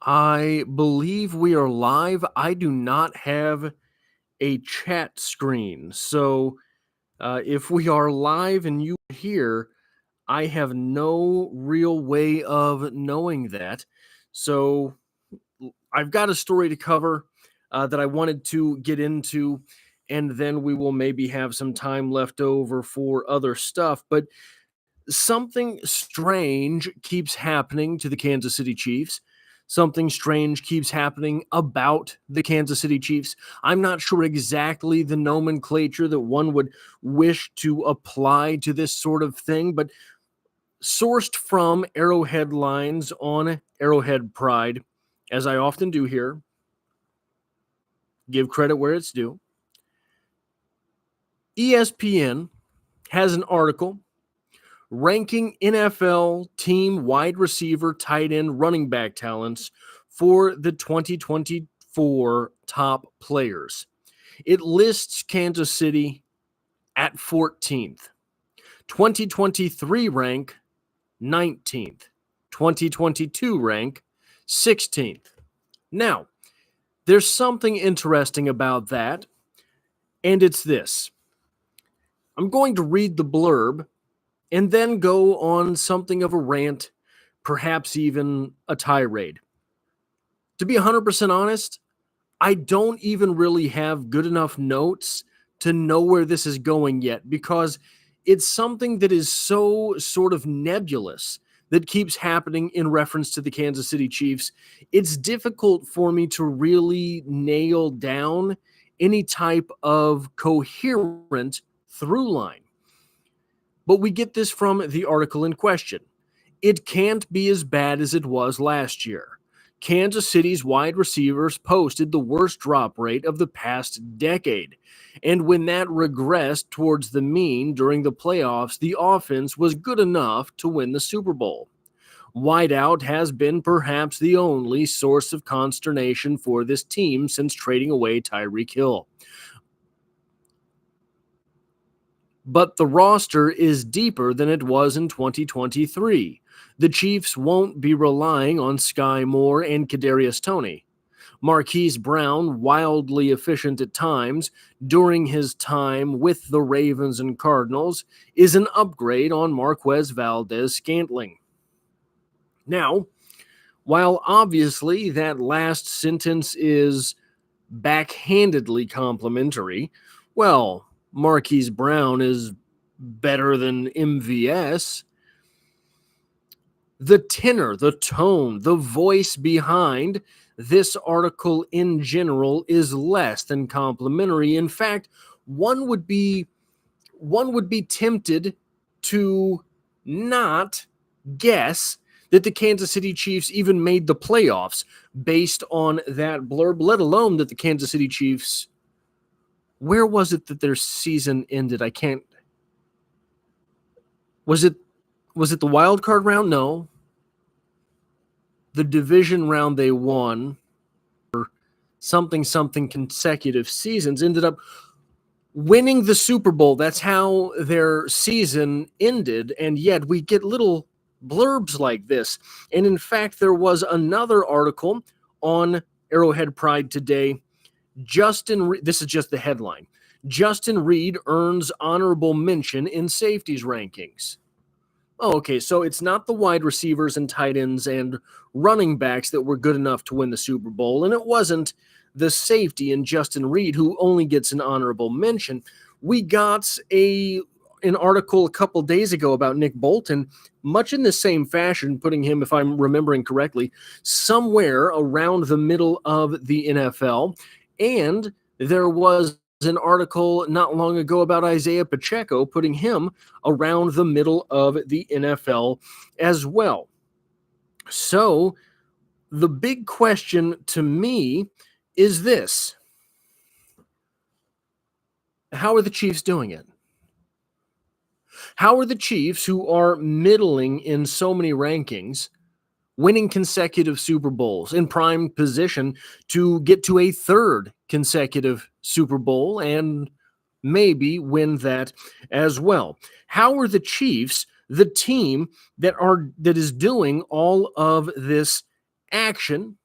I believe we are live. I do not have a chat screen. So if we are live and you are here, I have no real way of knowing that. So I've got a story to cover that I wanted to get into, and then we will maybe have some time left over for other stuff. But something strange keeps happening to the Kansas City Chiefs. Something strange keeps happening about the Kansas City Chiefs. I'm not sure exactly the nomenclature that one would wish to apply to this sort of thing, but sourced from Arrowhead Lines on Arrowhead Pride, as I often do here, give credit where it's due. ESPN has an article ranking NFL team wide receiver, tight end, running back talents for the 2024 top players. It lists Kansas City at 14th. 2023 rank 19th. 2022 rank 16th. Now, there's something interesting about that, and it's this. I'm going to read the blurb and then go on something of a rant, perhaps even a tirade. To be 100% honest, I don't even really have good enough notes to know where this is going yet, because it's something that is so sort of nebulous that keeps happening in reference to the Kansas City Chiefs. It's difficult for me to really nail down any type of coherent through line. But we get this from the article in question. It can't be as bad as it was last year. Kansas City's wide receivers posted the worst drop rate of the past decade. And when that regressed towards the mean during the playoffs, the offense was good enough to win the Super Bowl. Wideout has been perhaps the only source of consternation for this team since trading away Tyreek Hill. But the roster is deeper than it was in 2023. The Chiefs won't be relying on Sky Moore and Kadarius Toney. Marquise Brown, wildly efficient at times during his time with the Ravens and Cardinals, is an upgrade on Marquez Valdez-Scantling. Now, while obviously that last sentence is backhandedly complimentary, well, Marquise Brown is better than MVS. The tenor, the tone, the voice behind this article in general is less than complimentary. In fact, one would be tempted to not guess that the Kansas City Chiefs even made the playoffs based on that blurb, let alone that the Kansas City Chiefs, where was it that their season ended? I can't. Was it the wild card round? No. The division round they won, or something consecutive seasons, ended up winning the Super Bowl. That's how their season ended, and yet we get little blurbs like this. And in fact, there was another article on Arrowhead Pride today. This is just the headline. Justin Reed earns honorable mention in safeties rankings. Oh, okay, so it's not the wide receivers and tight ends and running backs that were good enough to win the Super Bowl, and it wasn't the safety in Justin Reed who only gets an honorable mention. We got an article a couple days ago about Nick Bolton, much in the same fashion, putting him, if I'm remembering correctly, somewhere around the middle of the NFL. And there was an article not long ago about Isaiah Pacheco, putting him around the middle of the NFL as well. So the big question to me is this: how are the Chiefs doing it? How are the Chiefs, who are middling in so many rankings, winning consecutive Super Bowls, in prime position to get to a third consecutive Super Bowl and maybe win that as well? How are the Chiefs, the team that is doing all of this action,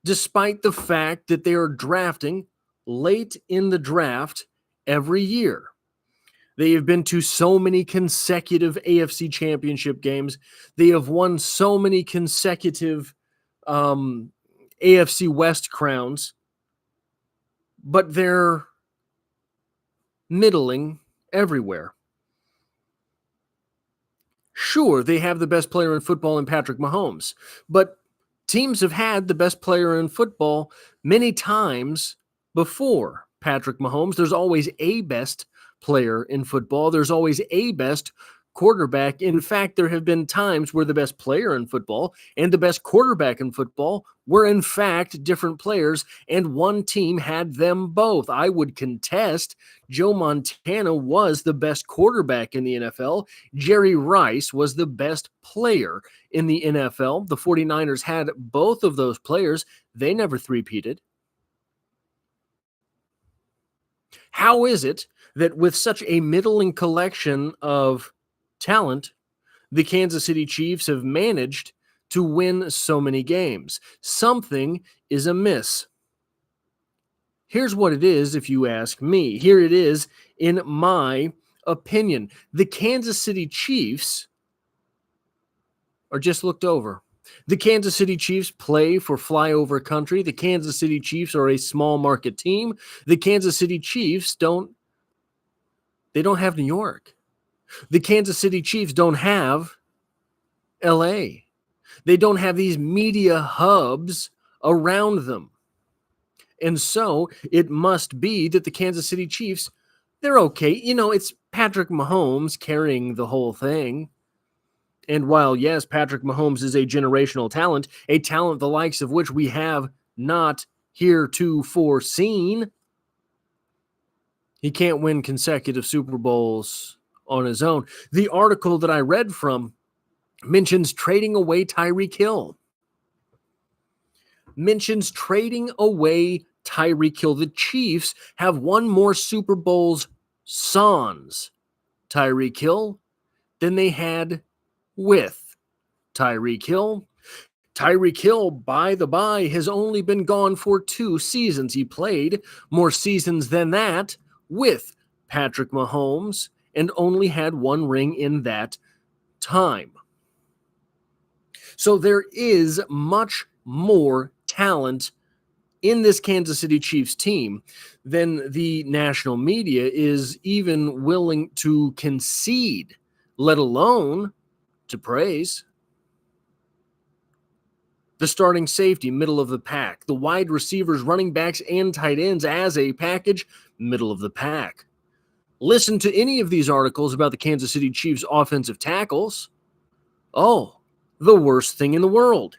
despite the fact that they are drafting late in the draft every year. They have been to so many consecutive AFC championship games. They have won so many consecutive AFC West crowns, but they're middling everywhere. Sure, they have the best player in football in Patrick Mahomes, but teams have had the best player in football many times before Patrick Mahomes. There's always a best player in football. There's always a best quarterback. In fact, there have been times where the best player in football and the best quarterback in football were in fact different players, and one team had them both. I would contest Joe Montana was the best quarterback in the NFL. Jerry Rice was the best player in the NFL. The 49ers had both of those players. They never three-peated. How is it that with such a middling collection of talent, the Kansas City Chiefs have managed to win so many games? Something is amiss. Here's what it is, if you ask me. Here it is, in my opinion. The Kansas City Chiefs are just looked over. The Kansas City Chiefs play for flyover country. The Kansas City Chiefs are a small market team. The Kansas City Chiefs don't have New York. The Kansas City Chiefs don't have LA. They don't have these media hubs around them. And so it must be that the Kansas City Chiefs, they're okay. It's Patrick Mahomes carrying the whole thing. And while, yes, Patrick Mahomes is a generational talent, a talent the likes of which we have not heretofore seen, he can't win consecutive Super Bowls on his own. The article that I read from mentions trading away Tyreek Hill. Mentions trading away Tyreek Hill. The Chiefs have won more Super Bowls sans Tyreek Hill than they had with Tyreek Hill. Tyreek Hill, by the by, has only been gone for 2 seasons. He played more seasons than that with Patrick Mahomes and only had 1 ring in that time. So there is much more talent in this Kansas City Chiefs team than the national media is even willing to concede, let alone to praise. The starting safety, middle of the pack. The wide receivers, running backs, and tight ends as a package, middle of the pack. Listen to any of these articles about the Kansas City Chiefs offensive tackles. Oh, the worst thing in the world.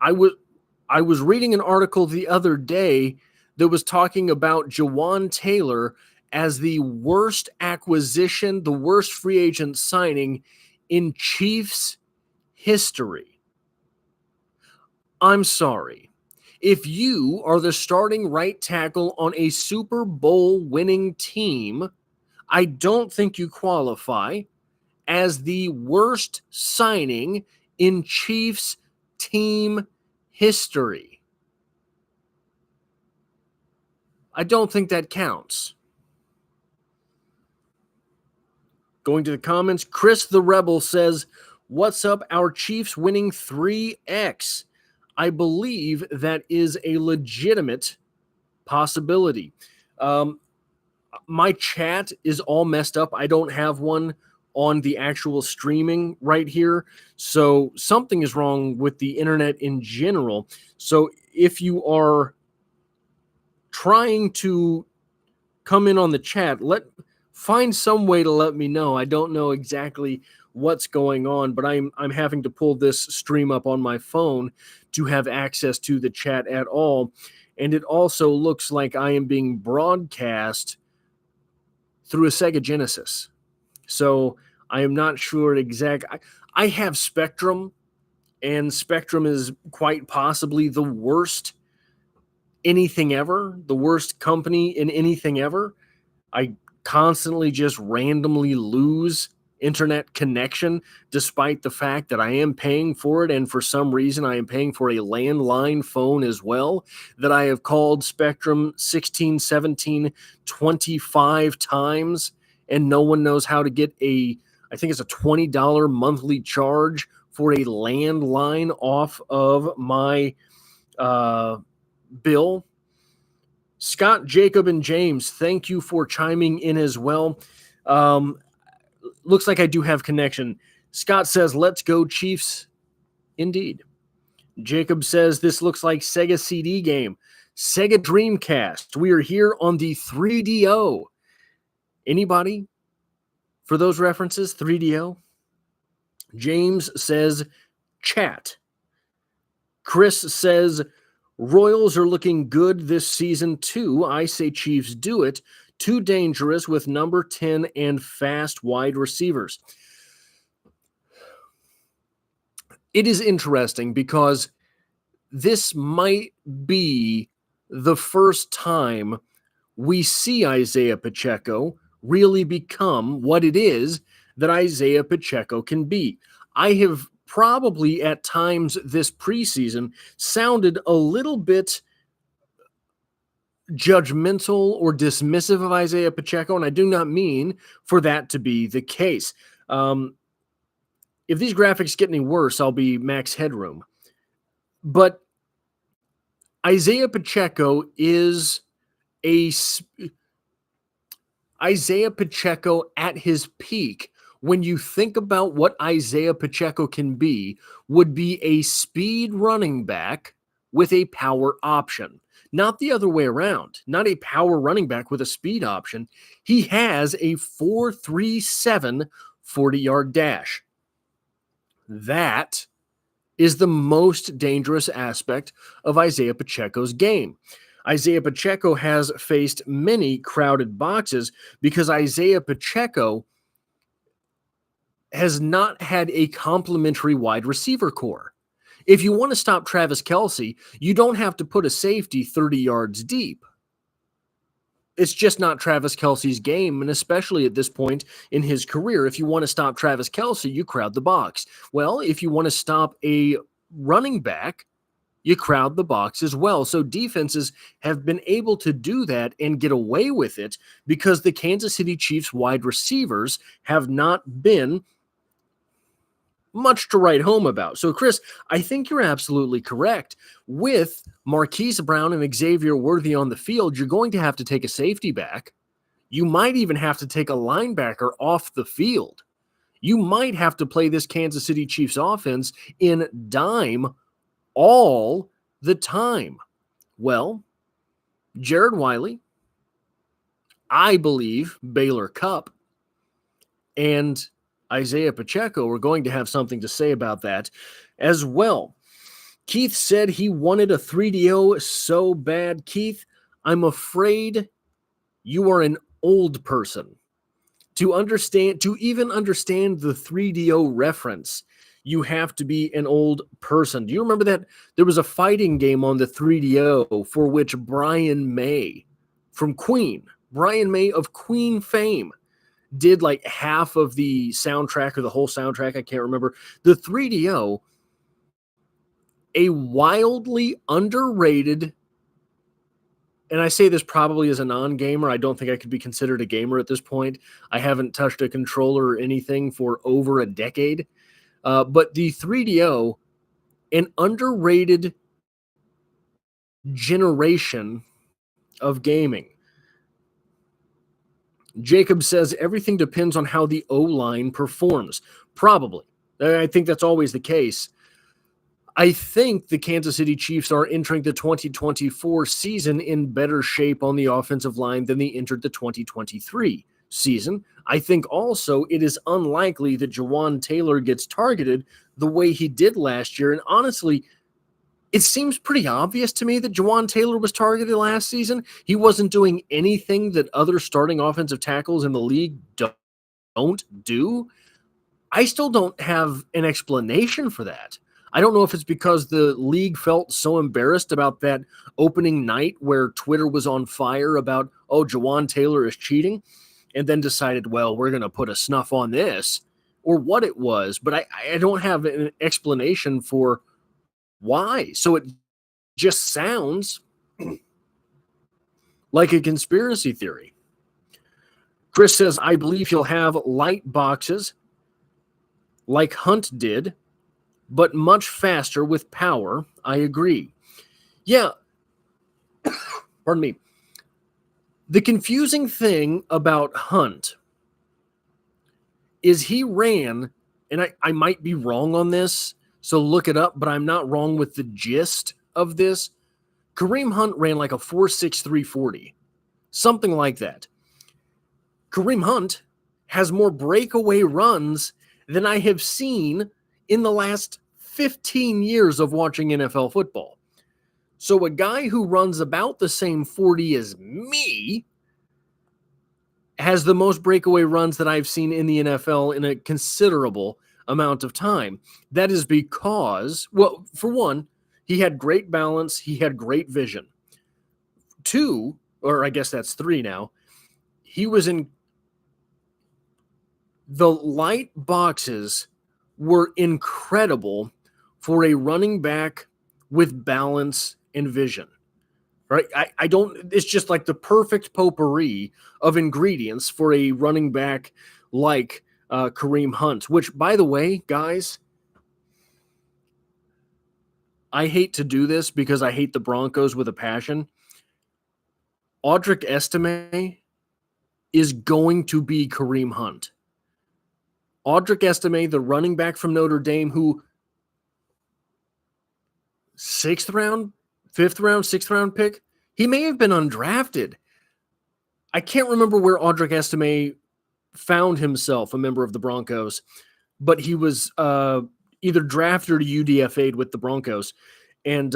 I was reading an article the other day that was talking about Jawan Taylor as the worst acquisition, the worst free agent signing in Chiefs history. I'm sorry. If you are the starting right tackle on a Super Bowl winning team, I don't think you qualify as the worst signing in Chiefs team history. I don't think that counts. Going to the comments, Chris the Rebel says, "What's up? Our Chiefs winning 3x. I believe that is a legitimate possibility." My chat is all messed up. I don't have one on the actual streaming right here. So something is wrong with the internet in general. So if you are trying to come in on the chat, find some way to let me know. I don't know exactly what's going on, but I'm having to pull this stream up on my phone to have access to the chat at all. And it also looks like I am being broadcast through a Sega Genesis. So I am not sure I have Spectrum, and Spectrum is quite possibly the worst anything ever, the worst company in anything ever. I constantly just randomly lose internet connection, despite the fact that I am paying for it, and for some reason I am paying for a landline phone as well, that I have called Spectrum 16, 17, 25 times, and no one knows how to get I think it's a $20 monthly charge for a landline off of my bill. Scott, Jacob, and James, thank you for chiming in as well. Looks like I do have connection. Scott says, let's go Chiefs. Indeed. Jacob says, this looks like Sega CD game. Sega Dreamcast. We are here on the 3DO. Anybody for those references? 3DO? James says, chat. Chris says, Royals are looking good this season too. I say Chiefs do it. Too dangerous with number 10 and fast wide receivers. It is interesting because this might be the first time we see Isaiah Pacheco really become what it is that Isaiah Pacheco can be. I have probably at times this preseason sounded a little bit judgmental or dismissive of Isaiah Pacheco, and I do not mean for that to be the case. If these graphics get any worse, I'll be max headroom. But Isaiah Pacheco is Isaiah Pacheco at his peak. When you think about what Isaiah Pacheco can be, would be a speed running back with a power option. Not the other way around. Not a power running back with a speed option. He has a 4.37 40-yard dash. That is the most dangerous aspect of Isaiah Pacheco's game. Isaiah Pacheco has faced many crowded boxes because Isaiah Pacheco has not had a complementary wide receiver core. If you want to stop Travis Kelce, you don't have to put a safety 30 yards deep. It's just not Travis Kelce's game, and especially at this point in his career, if you want to stop Travis Kelce, you crowd the box. Well, if you want to stop a running back, you crowd the box as well. So defenses have been able to do that and get away with it because the Kansas City Chiefs wide receivers have not been much to write home about. So, Chris, I think you're absolutely correct. With Marquise Brown and Xavier Worthy on the field, you're going to have to take a safety back. You might even have to take a linebacker off the field. You might have to play this Kansas City Chiefs offense in dime all the time. Well, Jared Wiley, I believe Baylor Cupp, and Isaiah Pacheco are going to have something to say about that as well. Keith said he wanted a 3DO so bad. Keith, I'm afraid you are an old person. To even understand the 3DO reference, you have to be an old person. Do you remember that there was a fighting game on the 3DO for which Brian May from Queen, Brian May of Queen fame, did like half of the soundtrack or the whole soundtrack? I can't remember. The 3DO, a wildly underrated, and I say this probably as a non-gamer. I don't think I could be considered a gamer at this point. I haven't touched a controller or anything for over a decade. But the 3DO, an underrated generation of gaming. Jacob says everything depends on how the O-line performs. Probably. I think that's always the case. I think the Kansas City Chiefs are entering the 2024 season in better shape on the offensive line than they entered the 2023 season. I think also it is unlikely that Jawaan Taylor gets targeted the way he did last year. And honestly, it seems pretty obvious to me that Jawaan Taylor was targeted last season. He wasn't doing anything that other starting offensive tackles in the league don't do. I still don't have an explanation for that. I don't know if it's because the league felt so embarrassed about that opening night where Twitter was on fire about, oh, Jawaan Taylor is cheating. and then decided, well, we're going to put a snuff on this or what it was. But I don't have an explanation for why. So it just sounds like a conspiracy theory. Chris says, I believe he'll have light boxes like Hunt did, but much faster with power. I agree. Yeah. Pardon me. The confusing thing about Hunt is he ran, and I might be wrong on this, so look it up, but I'm not wrong with the gist of this. Kareem Hunt ran like a 4.63 40, something like that. Kareem Hunt has more breakaway runs than I have seen in the last 15 years of watching NFL football. So a guy who runs about the same 40 as me has the most breakaway runs that I've seen in the NFL in a considerable amount of time. That is because, well, for one, he had great balance. He had great vision. Two, or I guess that's three now, he was in the light boxes were incredible for a running back with balance and vision. Right? I don't, it's just like the perfect potpourri of ingredients for a running back like Kareem Hunt, which, by the way, guys, I hate to do this because I hate the Broncos with a passion. Audric Estime is going to be Kareem Hunt. Audric Estime, the running back from Notre Dame, who 6th round, 5th round, 6th round pick, he may have been undrafted. I can't remember where Audric Estime found himself, a member of the Broncos, but he was either drafted or UDFA'd with the Broncos. And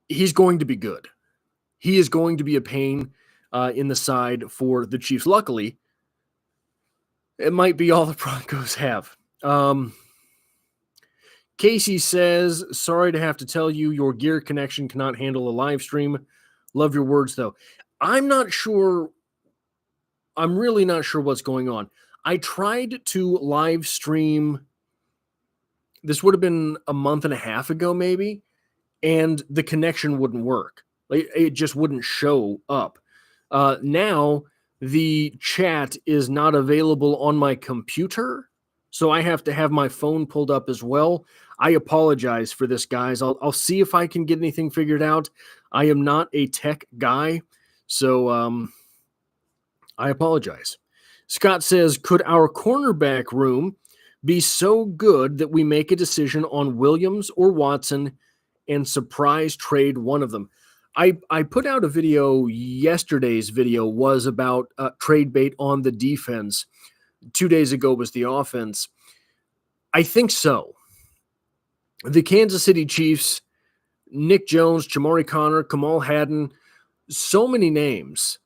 he's going to be good. He is going to be a pain in the side for the Chiefs. Luckily, it might be all the Broncos have. Casey says, sorry to have to tell you, your gear connection cannot handle a live stream. Love your words, though. I'm not sure. I'm really not sure what's going on. I tried to live stream. This would have been a month and a half ago, maybe, and the connection wouldn't work. It just wouldn't show up. Now, the chat is not available on my computer, so I have to have my phone pulled up as well. I apologize for this, guys. I'll see if I can get anything figured out. I am not a tech guy, so I apologize. Scott says, could our cornerback room be so good that we make a decision on Williams or Watson and surprise trade one of them? I put out a video, yesterday's video was about trade bait on the defense. 2 days ago was the offense. I think so. The Kansas City Chiefs, Nick Jones, Jamari Conner, Kamal Hadden, so many names.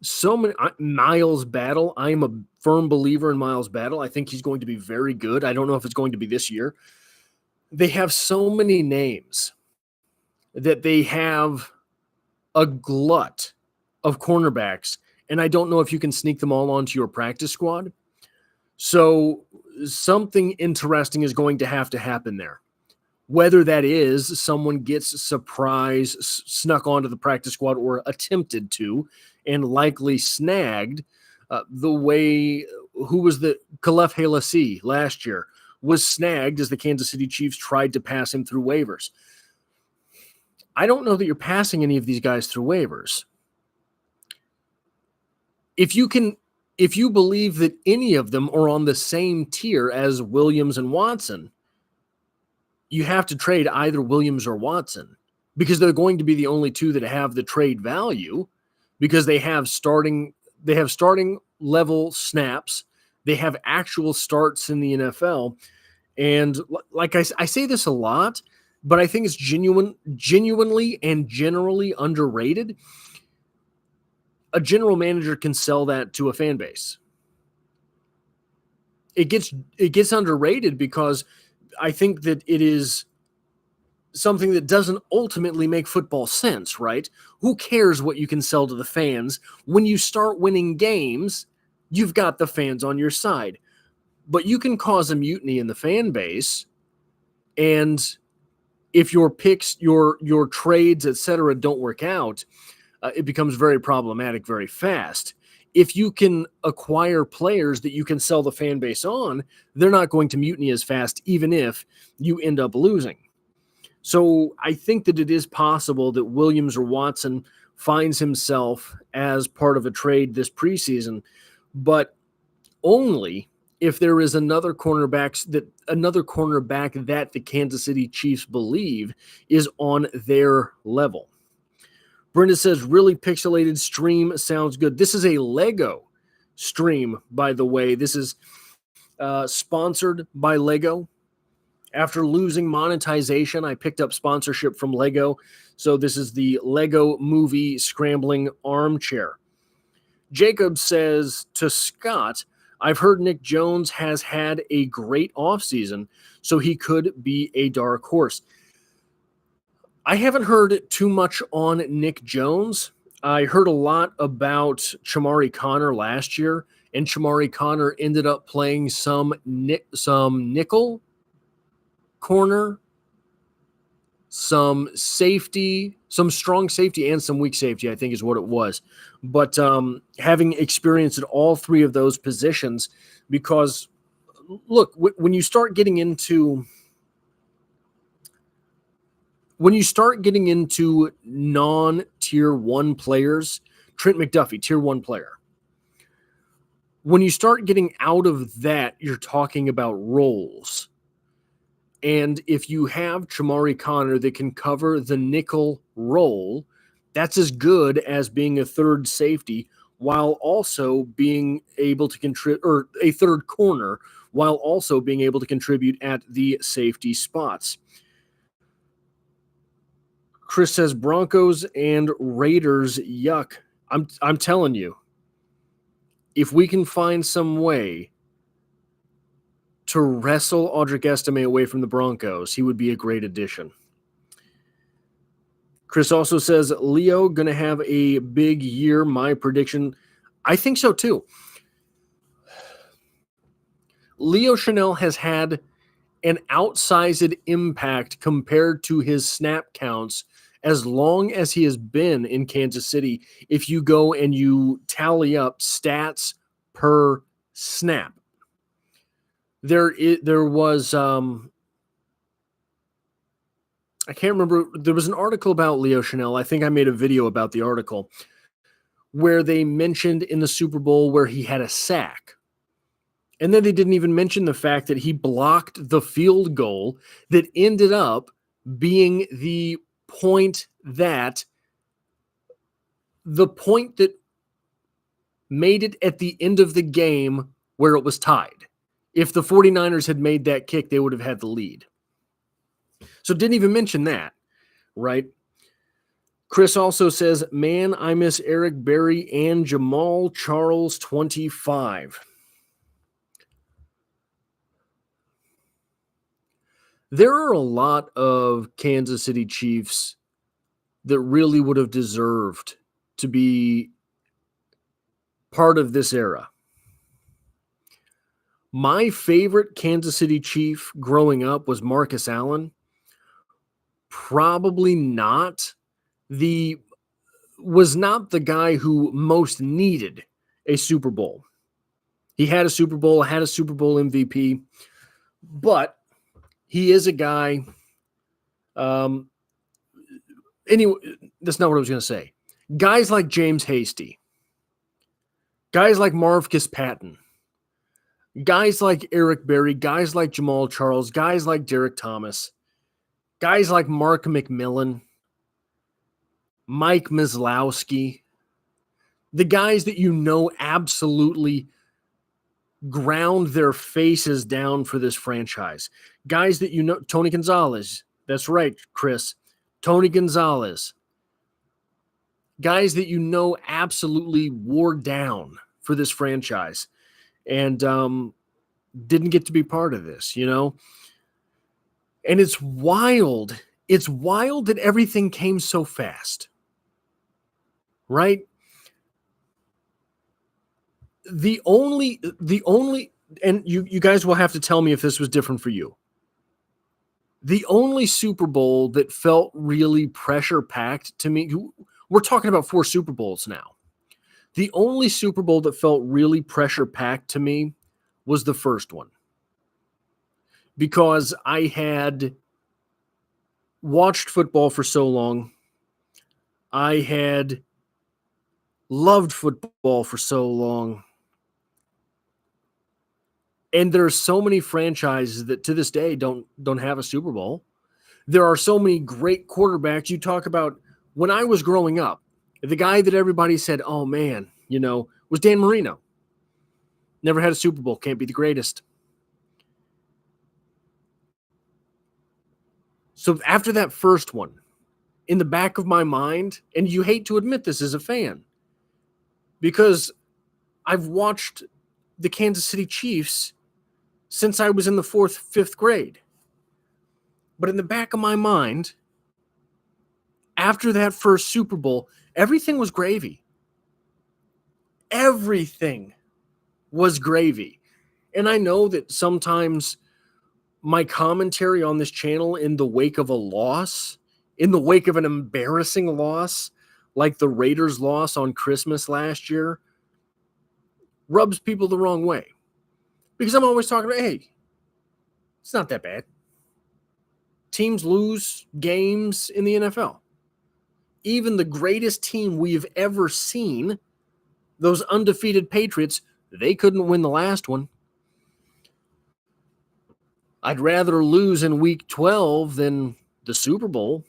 So many. Miles Battle. I am a firm believer in Miles Battle. I think he's going to be very good. I don't know if it's going to be this year. They have so many names that they have a glut of cornerbacks, and I don't know if you can sneak them all onto your practice squad. So something interesting is going to have to happen there. Whether that is someone gets snuck onto the practice squad or attempted to and likely snagged the way who was the Khalef Halassi last year was snagged as the Kansas City Chiefs tried to pass him through waivers. I don't know that you're passing any of these guys through waivers. If you believe that any of them are on the same tier as Williams and Watson, you have to trade either Williams or Watson because they're going to be the only two that have the trade value because they have starting level snaps. They have actual starts in the NFL. And like I say this a lot, but I think it's genuinely and generally underrated. A general manager can sell that to a fan base. It gets underrated because I think that it is something that doesn't ultimately make football sense, right? Who cares what you can sell to the fans? When you start winning games, you've got the fans on your side. But you can cause a mutiny in the fan base, and if your picks, your trades, etc., don't work out, it becomes very problematic very fast. If you can acquire players that you can sell the fan base on, they're not going to mutiny as fast, even if you end up losing. So I think that it is possible that Williams or Watson finds himself as part of a trade this preseason, but only if there is another cornerback that the Kansas City Chiefs believe is on their level. Brenda says, really pixelated stream sounds good. This is a Lego stream, by the way. This is sponsored by Lego. After losing monetization, I picked up sponsorship from Lego. So this is the Lego Movie Scrambling Armchair. Jacob says to Scott, I've heard Nick Jones has had a great offseason, so he could be a dark horse. I haven't heard too much on Nick Jones. I heard a lot about Chamari Connor last year, and Chamari Connor ended up playing some nickel corner, some safety, some strong safety, and some weak safety, I think is what it was. But having experience at all three of those positions, because look, when you start getting into non-tier one players, Trent McDuffie, tier one player. When you start getting out of that, you're talking about roles. And if you have Chamari Connor that can cover the nickel role, that's as good as being a third safety while also being able to contribute, or a third corner, while also being able to contribute at the safety spots. Chris says Broncos and Raiders, yuck. I'm telling you, if we can find some way to wrestle Audric Estime away from the Broncos, he would be a great addition. Chris also says, Leo going to have a big year. My prediction, I think so too. Leo Chanel has had an outsized impact compared to his snap counts as long as he has been in Kansas City. If you go and you tally up stats per snap, there was I can't remember. There was an article about Leo Chanel. I think I made a video about the article where they mentioned in the Super Bowl where he had a sack. And then they didn't even mention the fact that he blocked the field goal that ended up being the point that made it at the end of the game where it was tied. If the 49ers had made that kick, they would have had the lead. So didn't even mention that, right? Chris also says, man, I miss Eric Berry and Jamal Charles 25. There are a lot of Kansas City Chiefs that really would have deserved to be part of this era. My favorite Kansas City Chief growing up was Marcus Allen. Probably not was not the guy who most needed a Super Bowl. He had a Super Bowl, had a Super Bowl MVP, but he is a guy. Anyway, that's not what I was going to say. Guys like James Hasty, guys like Marvcus Patton, guys like Eric Berry, guys like Jamal Charles, guys like Derek Thomas, guys like Mark McMillan, Mike Mislowski, the guys that you know absolutely ground their faces down for this franchise. Guys that you know, Tony Gonzalez. That's right, Chris. Tony Gonzalez. Guys that you know absolutely wore down for this franchise and didn't get to be part of this, you know? And it's wild It's wild that everything came so fast, right? The only, and you guys will have to tell me if this was different for you. The only Super Bowl that felt really pressure packed to me, we're talking about 4 Super Bowls now. The only Super Bowl that felt really pressure packed to me was the first one, because I had watched football for so long. I had loved football for so long. And there are so many franchises that to this day don't have a Super Bowl. There are so many great quarterbacks. You talk about when I was growing up, the guy that everybody said, "Oh man," was Dan Marino. Never had a Super Bowl, can't be the greatest. So after that first one, in the back of my mind, and you hate to admit this as a fan, because I've watched the Kansas City Chiefs since I was in the 4th, 5th grade. But in the back of my mind, after that first Super Bowl, everything was gravy. Everything was gravy. And I know that sometimes my commentary on this channel in the wake of a loss, in the wake of an embarrassing loss, like the Raiders' loss on Christmas last year, rubs people the wrong way. Because I'm always talking about, hey, it's not that bad. Teams lose games in the NFL. Even the greatest team we've ever seen, those undefeated Patriots, they couldn't win the last one. I'd rather lose in week 12 than the Super Bowl.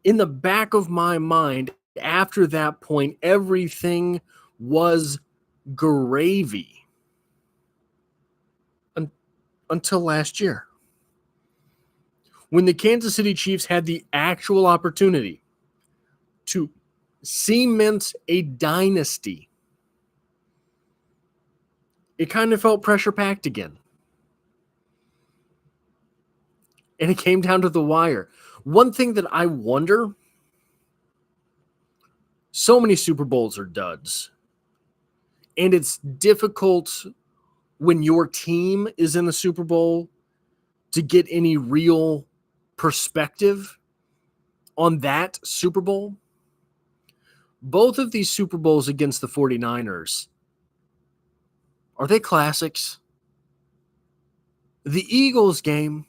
In the back of my mind, after that point, everything was gravy until last year, when the Kansas City Chiefs had the actual opportunity to cement a dynasty. It kind of felt pressure-packed again. And it came down to the wire. One thing that I wonder, so many Super Bowls are duds. And it's difficult when your team is in the Super Bowl to get any real perspective on that Super Bowl. Both of these Super Bowls against the 49ers, are they classics? The Eagles game,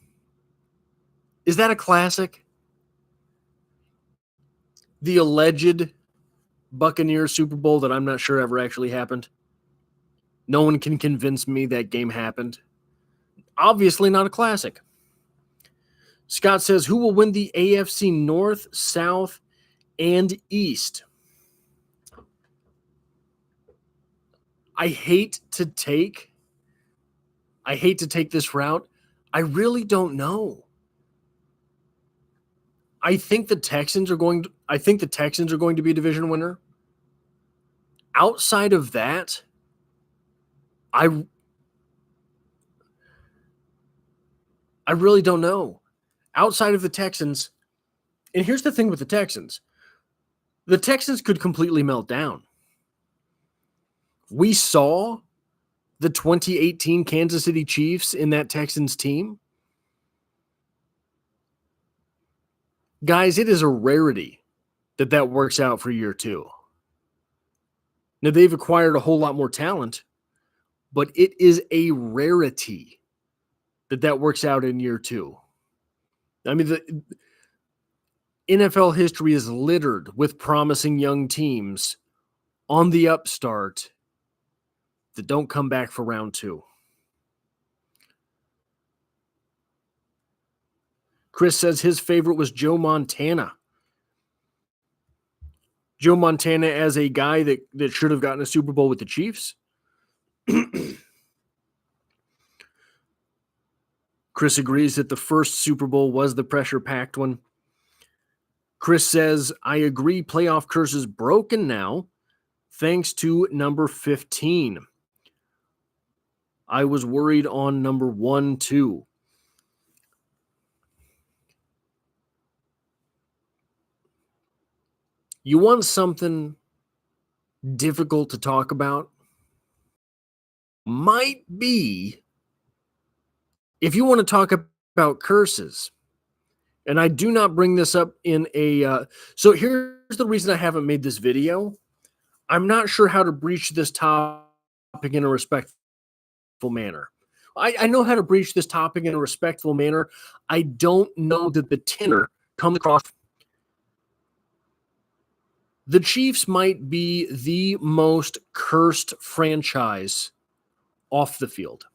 is that a classic? The alleged Buccaneers Super Bowl that I'm not sure ever actually happened. No one can convince me that game happened. Obviously not a classic. Scott says, who will win the AFC North, South, and East? I hate to take this route. I really don't know. I think the Texans are going to be a division winner. Outside of that, I really don't know. Outside of the Texans, and here's the thing with the Texans could completely melt down. We saw the 2018 Kansas City Chiefs in that Texans team. Guys, it is a rarity that works out for year 2. Now, they've acquired a whole lot more talent, but it is a rarity that works out in year 2. I mean, the NFL history is littered with promising young teams on the upstart that don't come back for round 2. Chris says his favorite was Joe Montana. Joe Montana as a guy that should have gotten a Super Bowl with the Chiefs. Chris agrees that the first Super Bowl was the pressure-packed one. Chris says, I agree, playoff curse is broken now, thanks to number 15. I was worried on number 1, too. You want something difficult to talk about? Might be if you want to talk about curses. And I do not bring this up in a. So here's the reason I haven't made this video. I'm not sure how to breach this topic in a respectful manner. I know how to breach this topic in a respectful manner. I don't know that the tenor comes across. The Chiefs might be the most cursed franchise off the field.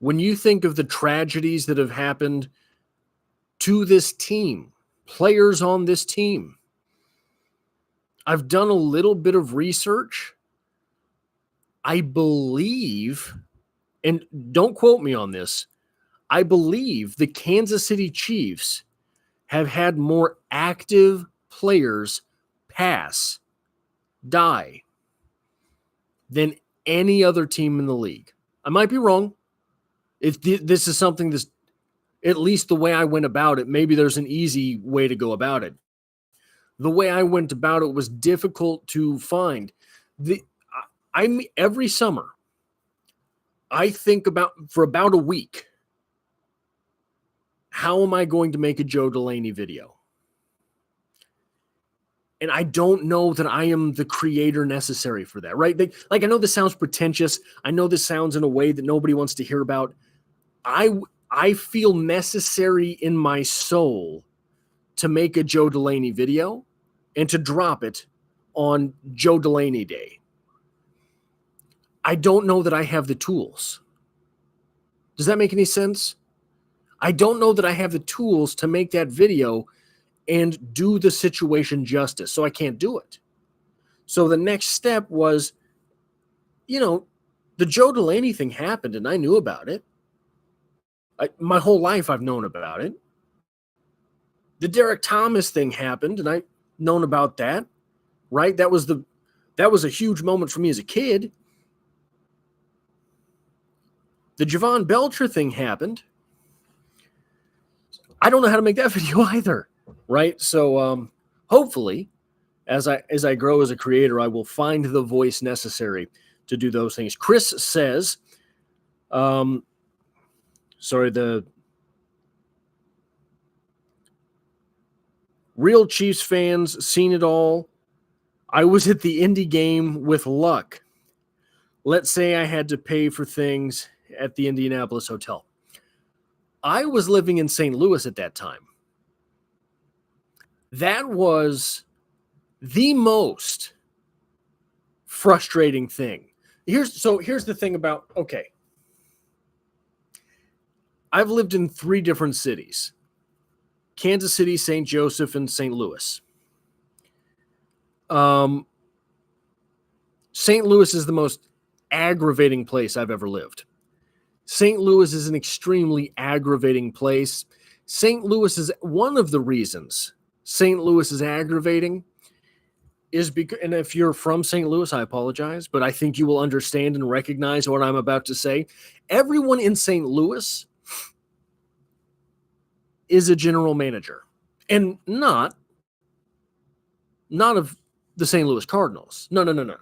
When you think of the tragedies that have happened to this team, players on this team, I've done a little bit of research. I believe, and don't quote me on this, I believe the Kansas City Chiefs have had more active players die than any other team in the league. I might be wrong. If this is something that's at least the way I went about it, maybe there's an easy way to go about it. The way I went about it was difficult to find. Every summer, I think for about a week, how am I going to make a Joe Delaney video? And I don't know that I am the creator necessary for that, right? I know this sounds pretentious. I know this sounds in a way that nobody wants to hear about. I feel necessary in my soul to make a Joe Delaney video and to drop it on Joe Delaney Day. I don't know that I have the tools. Does that make any sense? I don't know that I have the tools to make that video and do the situation justice, so I can't do it. So the next step was, the Joe Delaney thing happened and I knew about it. My whole life I've known about it. The Derek Thomas thing happened and I've known about that, right? That was a huge moment for me as a kid. The Javon Belcher thing happened. I don't know how to make that video either, right? So hopefully, as I grow as a creator, I will find the voice necessary to do those things. Chris says, the real Chiefs fans seen it all. I was at the Indy game with luck. Let's say I had to pay for things at the Indianapolis hotel. I was living in St. Louis at that time. That was the most frustrating thing. Here's the thing about, okay. I've lived in 3 different cities: Kansas City, St. Joseph, and St. Louis. St. Louis is the most aggravating place I've ever lived. St. Louis is an extremely aggravating place. St. Louis is one of the reasons St. Louis is aggravating is because, and if you're from St. Louis, I apologize, but I think you will understand and recognize what I'm about to say. Everyone in St. Louis is a general manager, and not of the St. Louis Cardinals. No.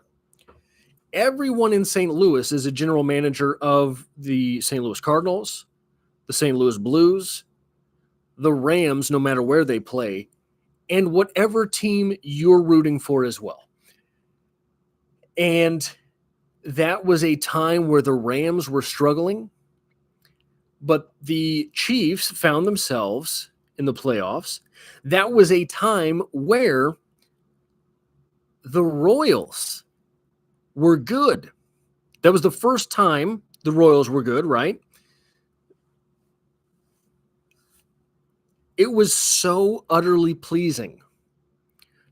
Everyone in St. Louis is a general manager of the St. Louis Cardinals, the St. Louis Blues, the Rams, no matter where they play, and whatever team you're rooting for as well. And that was a time where the Rams were struggling, but the Chiefs found themselves in the playoffs. That was a time where the Royals were good. That was the first time the Royals were good, right? It was so utterly pleasing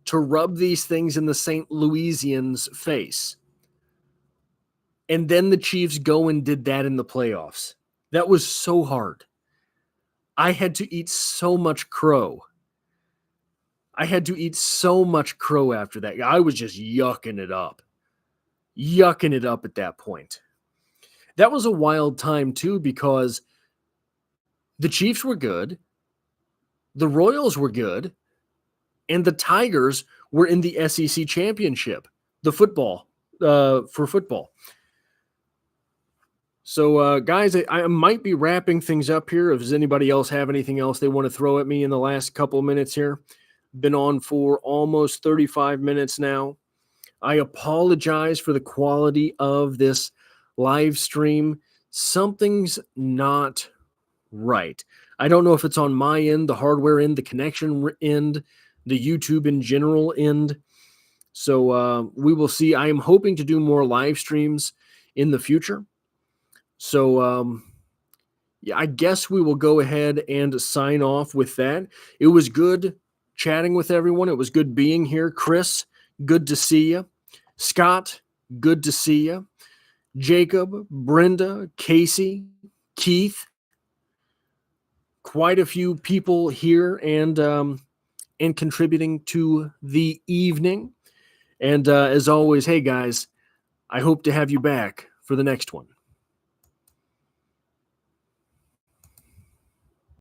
to rub these things in the St. Louisians' face. And then the Chiefs go and did that in the playoffs. That was so hard. I had to eat so much crow. after that. I was just yucking it up at that point. That was a wild time too, because the Chiefs were good. The Royals were good. and the Tigers were in the SEC championship, the football, for football. So, guys, I might be wrapping things up here. If does anybody else have anything else they want to throw at me in the last couple of minutes here? Been on for almost 35 minutes now. I apologize for the quality of this live stream. Something's not right. I don't know if it's on my end, the hardware end, the connection end, the YouTube in general end. So we will see. I am hoping to do more live streams in the future. So yeah, I guess we will go ahead and sign off with that. It was good chatting with everyone. It was good being here. Chris, good to see you. Scott, good to see you. Jacob, Brenda, Casey, Keith, quite a few people here and contributing to the evening. And as always, hey guys, I hope to have you back for the next one.